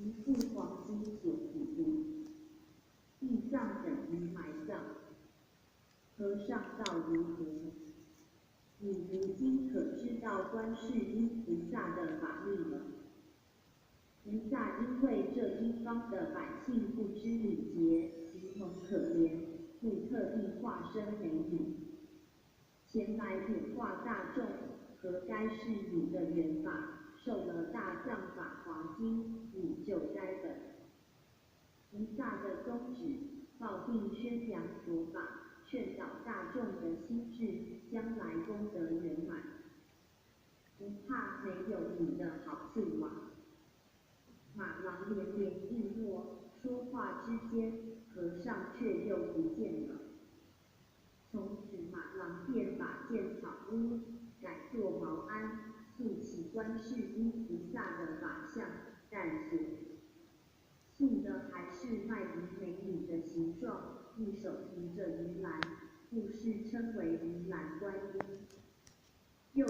一副黄金所普读，地藏等于埋葬。和尚道如何？你如今可知道观世音菩萨的法力了？菩萨因为这一方的百姓不知礼节，形同可怜，故特地化身美女，前来点化大众，和该是汝的缘法，受了大藏法华经，汝就该本。菩萨的宗旨，抱定宣扬佛法，劝导大众的心智，将来功德圆满。不怕没有你的好处啊！马郎连连应诺，说话之间，和尚却又不见了。从此马郎便把建草屋，改作茅庵，塑起观世音菩萨的法像，但所塑的还是卖鱼美女的形状，一手提着鱼篮，故事称为鱼篮观音。又